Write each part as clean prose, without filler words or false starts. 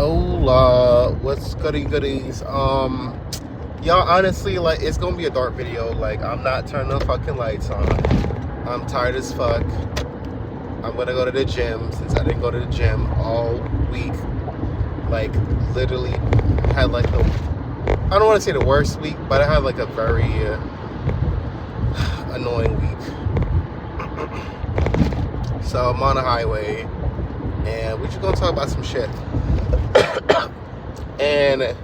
Hola, what's goodies? Y'all, honestly, like, it's gonna be a dark video. Like, I'm not turning the fucking lights on. I'm tired as fuck. I'm gonna go to the gym since I didn't go to the gym all week. Like, literally had like I don't want to say the worst week, but I had like a very annoying week. So I'm on the highway, and we're just gonna talk about some shit. And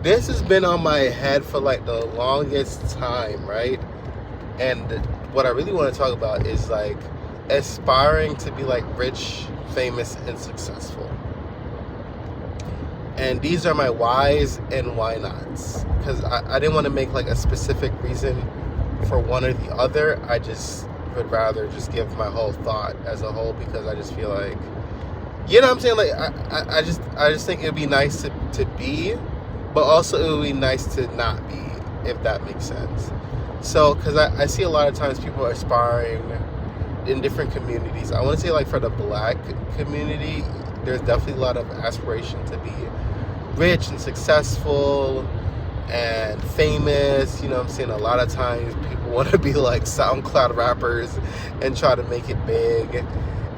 this has been on my head for like the longest time, right? And what I really want to talk about is like aspiring to be like rich, famous, and successful. And these are my whys and why nots. Because I didn't want to make like a specific reason for one or the other. I just would rather just give my whole thought as a whole, because I just feel like, you know what I'm saying? Like, I just think it would be nice to be, but also it would be nice to not be, if that makes sense. So, because I see a lot of times people are aspiring in different communities. I want to say, like, for the black community, there's definitely a lot of aspiration to be rich and successful and famous. You know what I'm saying? A lot of times people want to be like SoundCloud rappers and try to make it big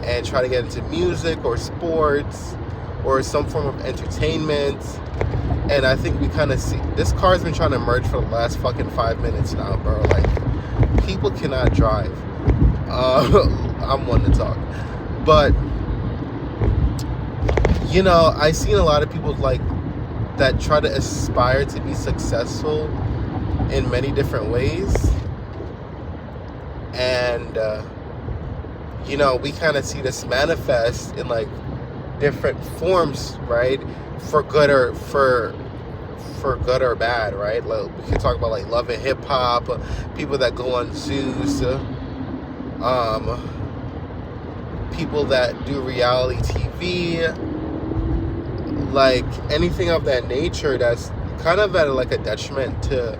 and try to get into music or sports or some form of entertainment. And I think we kind of see this car's been trying to merge for the last fucking 5 minutes now, bro. Like, people cannot drive. I'm one to talk, but you know, I seen a lot of people like that try to aspire to be successful in many different ways, and you know, we kind of see this manifest in like different forms, right? For good or bad, right? Like, we can talk about like Love and Hip Hop, people that go on Zeus, people that do reality TV, like anything of that nature that's kind of at like a detriment to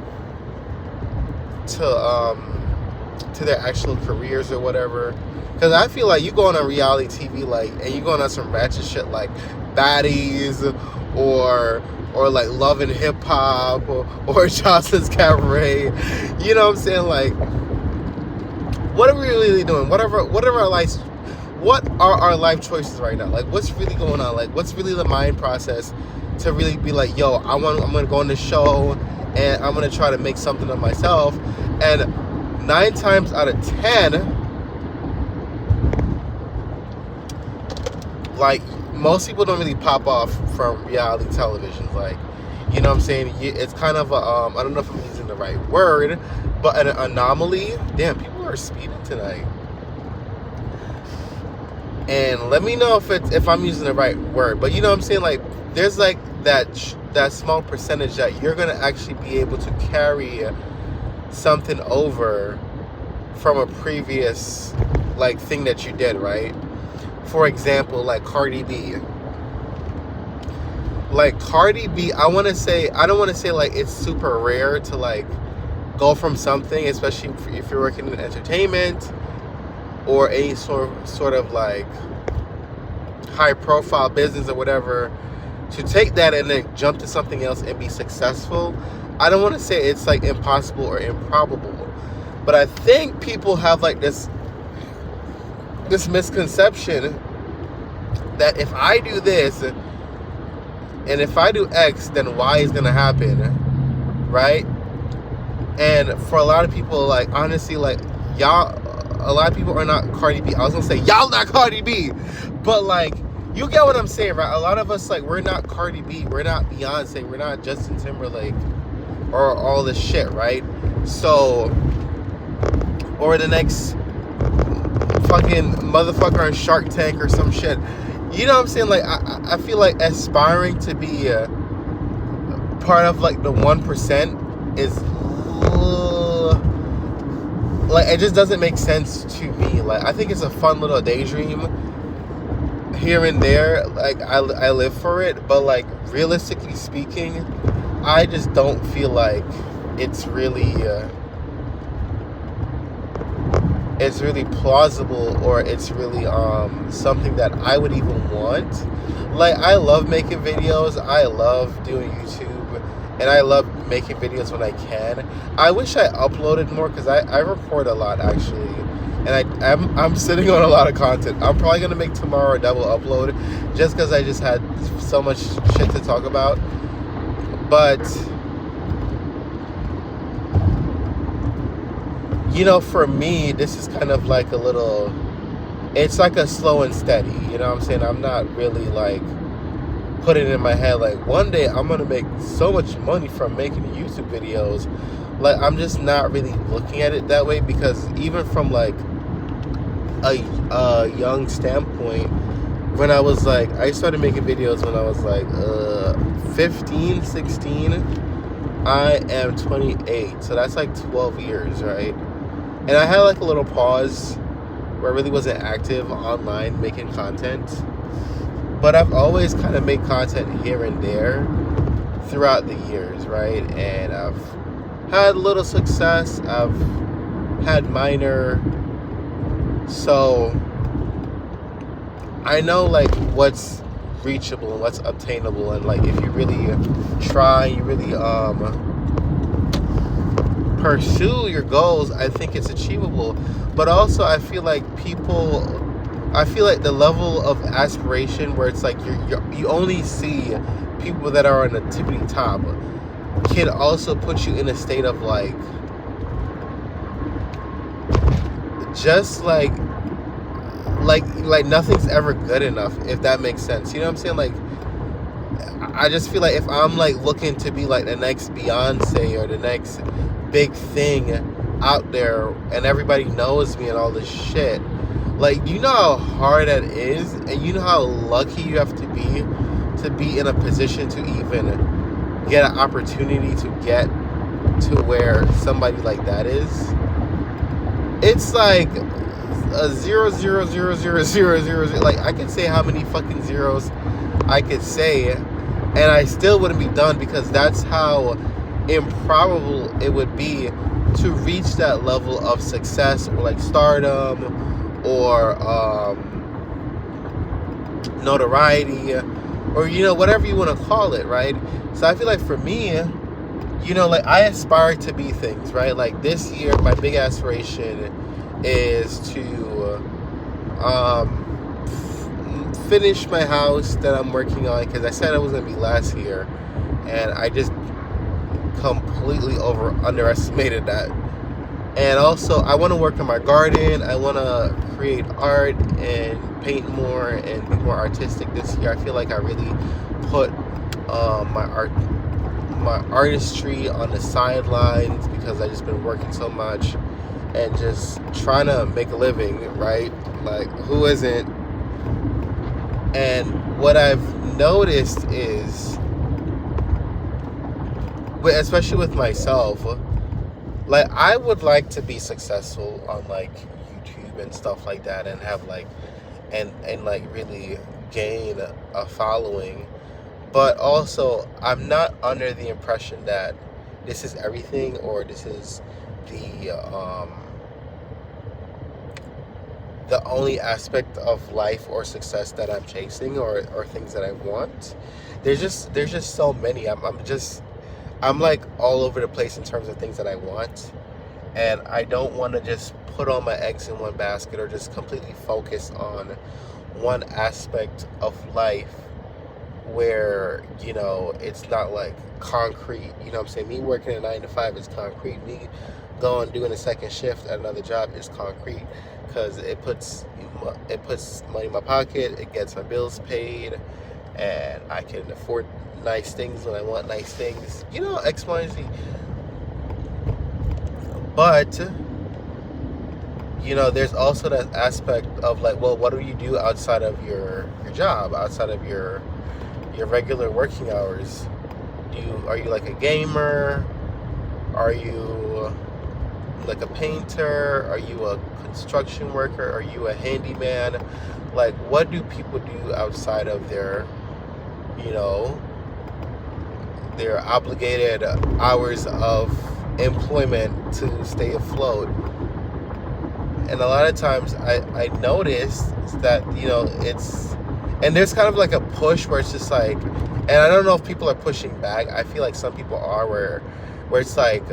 their actual careers or whatever. Because I feel like you going on reality TV, like, and you going on some ratchet shit like Baddies or like Love and Hip Hop or Johnson's Cabaret. You know what I'm saying? Like, what are we really doing? What are our life choices right now? Like, what's really going on? Like, what's really the mind process to really be like, yo, I'm gonna go on this show and I'm gonna try to make something of myself. And 9 times out of 10, like, most people don't really pop off from reality television. Like, you know what I'm saying? It's kind of a, I don't know if I'm using the right word, but an anomaly. Damn, people are speeding tonight. And let me know if I'm using the right word. But you know what I'm saying? Like, there's like that small percentage that you're going to actually be able to carry something over from a previous like thing that you did, right? For example, like Cardi B. Like Cardi B, I don't want to say like it's super rare to like go from something, especially if you're working in entertainment or any sort of like high profile business or whatever, to take that and then jump to something else and be successful. I don't want to say it's like impossible or improbable, but I think people have like this misconception that if I do this and if I do X, then Y is gonna happen, right? And for a lot of people, like, honestly, like, y'all, a lot of people are not Cardi B. I was gonna say y'all not Cardi B, but like, you get what I'm saying, right? A lot of us, like, we're not Cardi B, we're not Beyonce, we're not Justin Timberlake or all this shit, right? So, or the next fucking motherfucker on Shark Tank or some shit. You know what I'm saying? Like, I feel like aspiring to be part of like the 1% is like, it just doesn't make sense to me. Like, I think it's a fun little daydream here and there. Like, I live for it, but like, realistically speaking, I just don't feel like it's really it's really plausible, or it's really something that I would even want. Like, I love making videos, I love doing YouTube, and I love making videos when I can. I wish I uploaded more, because I record a lot, actually, and I'm sitting on a lot of content. I'm probably gonna make tomorrow a double upload, just because I just had so much shit to talk about. But for me, this is kind of like a little, it's like a slow and steady, you know what I'm saying? I'm not really like putting it in my head like one day I'm gonna make so much money from making YouTube videos. Like, I'm just not really looking at it that way, because even from like a young standpoint, when I was like, I started making videos when I was like 15, 16. I am 28, so that's like 12 years, right? And I had like a little pause where I really wasn't active online making content. But I've always kind of made content here and there throughout the years, right? And I've had a little success. I've had minor. So I know like what's reachable and what's obtainable. And like, if you really try, you really pursue your goals, I think it's achievable. But also, I feel like the level of aspiration where it's like you only see people that are on the tippity top can also put you in a state of like, just like nothing's ever good enough, if that makes sense. You know what I'm saying? Like, I just feel like if I'm like looking to be like the next Beyonce or the next big thing out there, and everybody knows me and all this shit, like, you know how hard that is, and you know how lucky you have to be in a position to even get an opportunity to get to where somebody like that is. It's like a 0.0000000. Like, I could say how many fucking zeros I could say, and I still wouldn't be done, because that's how improbable it would be to reach that level of success, or like stardom, or notoriety, or whatever you want to call it, right? So I feel like for me, like, I aspire to be things, right? Like, this year my big aspiration is to finish my house that I'm working on, because I said it was going to be last year, and I just completely underestimated that. And also, I want to work on my garden. I want to create art and paint more and be more artistic this year. I feel like I really put my artistry on the sidelines, because I've just been working so much and just trying to make a living, right? Like, who isn't? And what I've noticed is, especially with myself, like, I would like to be successful on like YouTube and stuff like that, and have like and like really gain a following. But also, I'm not under the impression that this is everything, or this is the only aspect of life or success that I'm chasing, or things that I want. There's just so many. I'm like all over the place in terms of things that I want, and I don't want to just put all my eggs in one basket, or just completely focus on one aspect of life where it's not like concrete. You know what I'm saying? Me working a 9 to 5 is concrete. Me doing a second shift at another job is concrete, because it puts money in my pocket, it gets my bills paid, and I can afford nice things when I want nice things, X, Y, and Z. But there's also that aspect of like, well, what do you do outside of your job, outside of your regular working hours? Are you like a gamer? Are you like a painter? Are you a construction worker? Are you a handyman? Like, what do people do outside of their their obligated hours of employment to stay afloat? a lot of times I noticed that, it's, and there's kind of like a push where it's just like, and I don't know if people are pushing back. I feel like some people are, where it's like,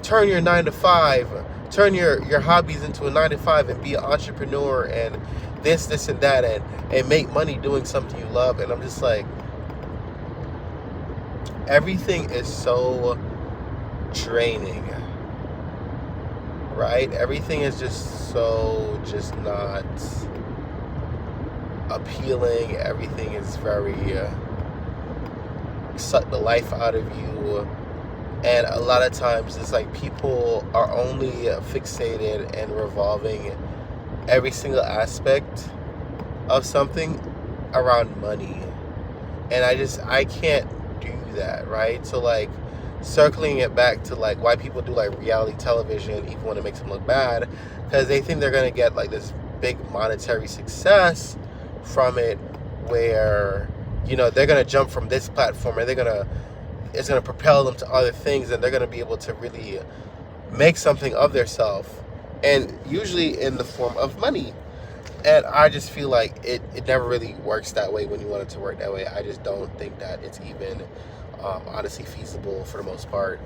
turn your 9 to 5, turn your hobbies into a 9 to 5 and be an entrepreneur and this and that, and make money doing something you love. And I'm just like, everything is so draining, right? Everything is just not appealing. Everything is very suck the life out of you. And a lot of times it's like people are only fixated and revolving every single aspect of something around money. And I can't do that, right? So like, circling it back to like why people do like reality television even when it makes them look bad, because they think they're gonna get like this big monetary success from it, where they're gonna jump from this platform and it's gonna propel them to other things, and they're gonna be able to really make something of themselves, and usually in the form of money. And I just feel like it never really works that way when you want it to work that way. I just don't think that it's even honestly feasible for the most part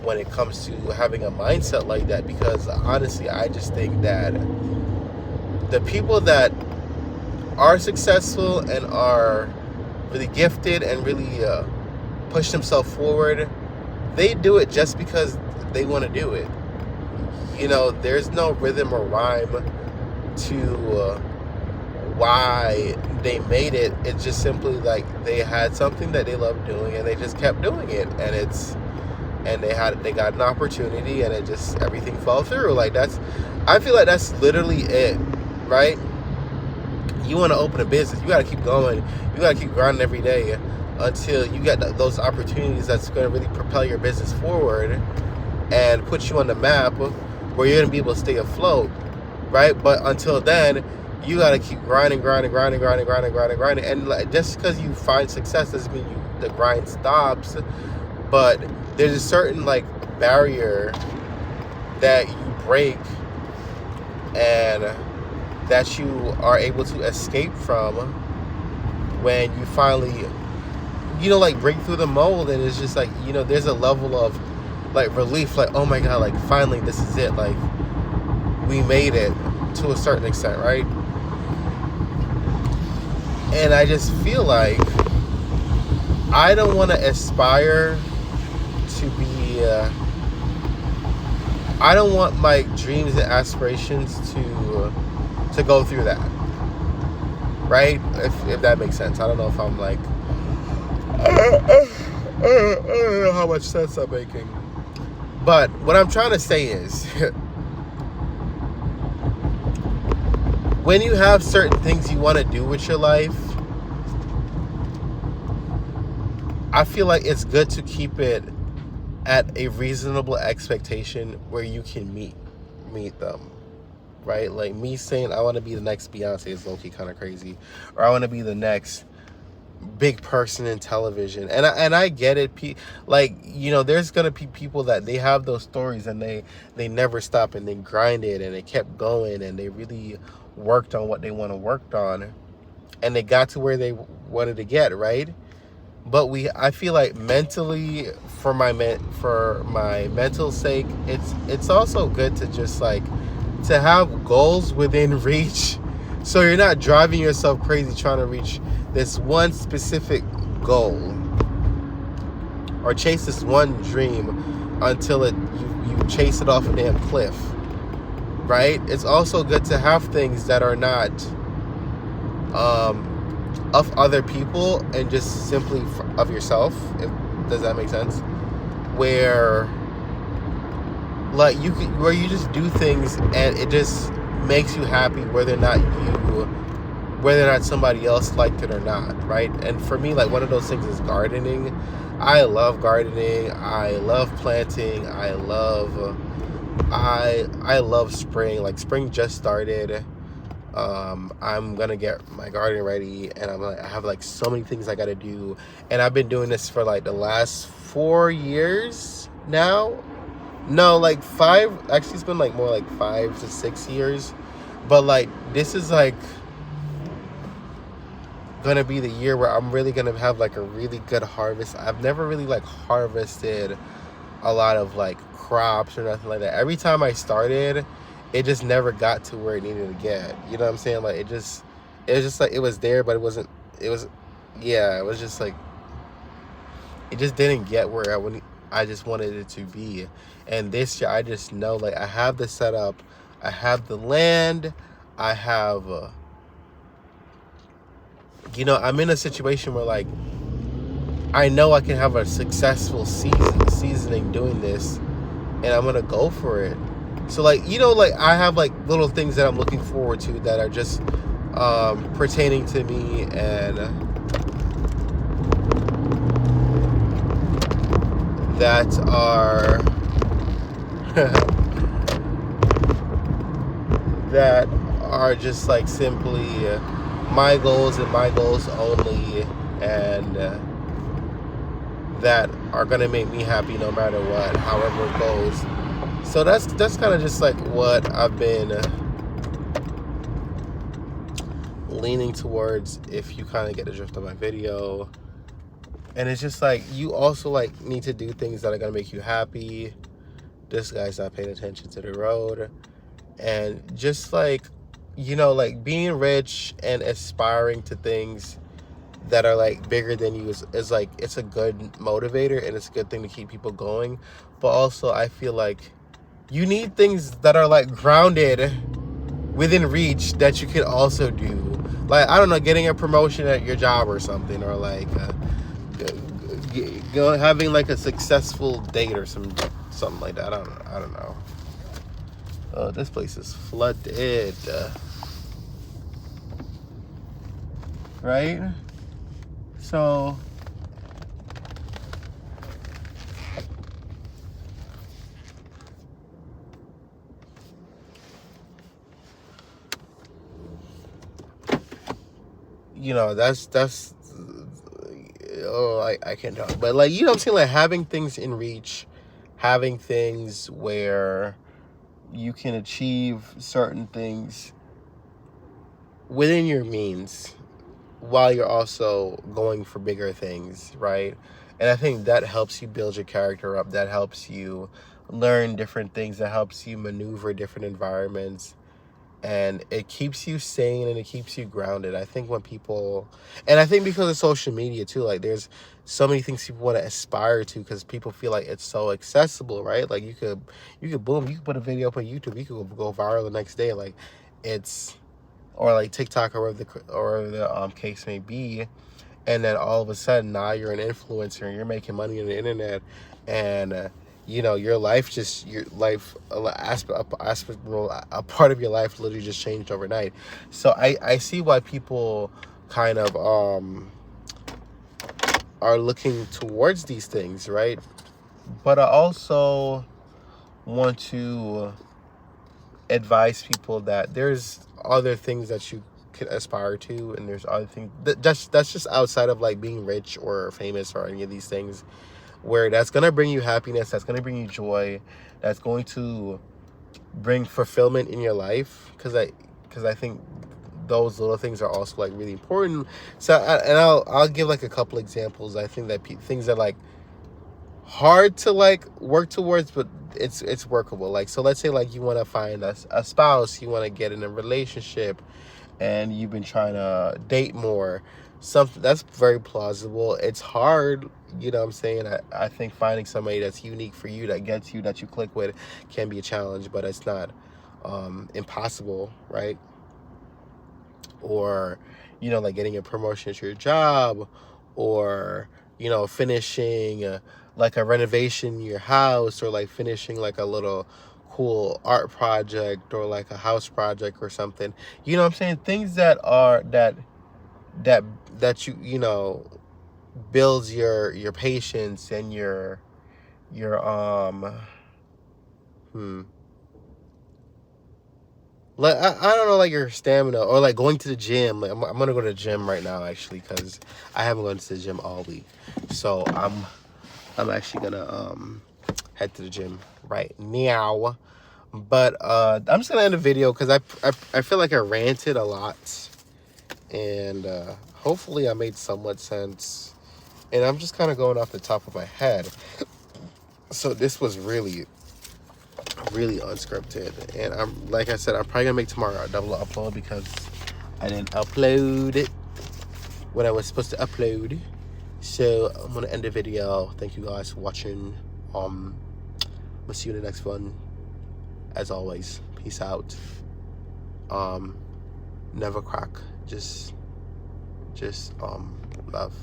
when it comes to having a mindset like that, because honestly I just think that the people that are successful and are really gifted and really push themselves forward, they do it just because they want to do it. There's no rhythm or rhyme to why they made it. It's just simply like they had something that they loved doing and they just kept doing it, and they got an opportunity, and it just, everything fell through. Like, I feel like that's literally it, right? You want to open a business, you got to keep going, you got to keep grinding every day until you get those opportunities that's going to really propel your business forward and put you on the map where you're going to be able to stay afloat, right? But until then, you got to keep grinding. And like, just because you find success doesn't mean the grind stops. But there's a certain like barrier that you break and that you are able to escape from when you finally, like break through the mold. And it's just like, there's a level of like relief, like, oh my God, like finally this is it. Like, we made it to a certain extent, right? And I just feel like I don't want to aspire to be, I don't want my dreams and aspirations to go through that, right? If that makes sense. I don't know if I'm like, I don't know how much sense I'm making. But what I'm trying to say is, when you have certain things you want to do with your life, I feel like it's good to keep it at a reasonable expectation where you can meet them, right? Like me saying I want to be the next Beyonce is low-key kind of crazy, or I want to be the next big person in television, and I get it. Like, there's gonna be people that they have those stories and they never stop, and they grinded and they kept going, and they really worked on what they want to work on, and they got to where they wanted to get, right? But I feel like mentally, for my mental sake, it's also good to just like to have goals within reach, so you're not driving yourself crazy trying to reach this one specific goal or chase this one dream until you chase it off a damn cliff, right? It's also good to have things that are not of other people and just simply of yourself. Does that make sense? Where like where you just do things and it just makes you happy, whether or not somebody else liked it or not, right? And for me, like, one of those things is gardening. I love gardening. I love planting. I love spring. Like, spring just started. I'm gonna get my garden ready, and I have like so many things I gotta do, and I've been doing this for like the last 4 years now, No, like 5. Actually, it's been like more like 5 to 6 years. But like this is like gonna be the year where I'm really gonna have like a really good harvest. I've never really like harvested a lot of like crops or nothing like that. Every time I started, it just never got to where it needed to get. You know what I'm saying? Like it was just like it was there, but it wasn't. It was, yeah, it was just like it just didn't get where I just wanted it to be. And this year, I just know like I have the setup, I have the land, I have. I'm in a situation where like I know I can have a successful seasoning doing this, and I'm gonna go for it. So like like I have like little things that I'm looking forward to that are just pertaining to me, and that are that are just like simply my goals and my goals only, and that are gonna make me happy no matter what, however it goes. So that's kind of just like what I've been leaning towards, if you kind of get the drift of my video. And it's just like you also like need to do things that are gonna make you happy. This guy's not paying attention to the road. And just like like being rich and aspiring to things that are like bigger than you is like, it's a good motivator, and it's a good thing to keep people going. But also I feel like you need things that are like grounded within reach that you could also do. Like, I don't know, getting a promotion at your job or something, or like having like a successful date or something like that. I don't know. Oh, this place is flooded. Right? So that's I can't talk, but like I'm saying, like having things in reach, having things where you can achieve certain things within your means while you're also going for bigger things, right? And I think that helps you build your character up, that helps you learn different things, that helps you maneuver different environments, and it keeps you sane and it keeps you grounded. I think when people, and I think because of social media too, like there's so many things people want to aspire to because people feel like it's so accessible, right? Like you could boom, you could put a video up on YouTube, you could go viral the next day, like it's, or like TikTok, or whatever the case may be, and then all of a sudden now you're an influencer and you're making money on the internet, and your life, a part of your life literally just changed overnight. So I see why people kind of are looking towards these things, right? But I also want to advise people that there's other things that you could aspire to, and there's other things that's just outside of like being rich or famous or any of these things, where that's going to bring you happiness, that's going to bring you joy, that's going to bring fulfillment in your life, because I think those little things are also like really important. So I'll give like a couple examples. I think that things that like hard to like work towards, but it's workable. Like, so let's say like you want to find a spouse, you want to get in a relationship, and you've been trying to date more. Something that's very plausible. It's hard, what I'm saying. I think finding somebody that's unique for you, that gets you, that you click with, can be a challenge, but it's not impossible, right? Or like getting a promotion at your job, or finishing like a renovation in your house, or like finishing like a little cool art project, or like a house project or something. What I'm saying? Things that are that builds your patience and your like I don't know, like your stamina, or like going to the gym. Like I'm gonna go to the gym right now, actually, because I haven't gone to the gym all week. So I'm actually gonna head to the gym right now. But I'm just gonna end the video because I feel like I ranted a lot, and hopefully I made somewhat sense. And I'm just kind of going off the top of my head. So this was really unscripted. And I'm, like I said, I'm probably gonna make tomorrow a double upload because I didn't upload it when I was supposed to upload. So I'm gonna end the video. Thank you guys for watching. We'll see you in the next one. As always, peace out. Never crack. Just love.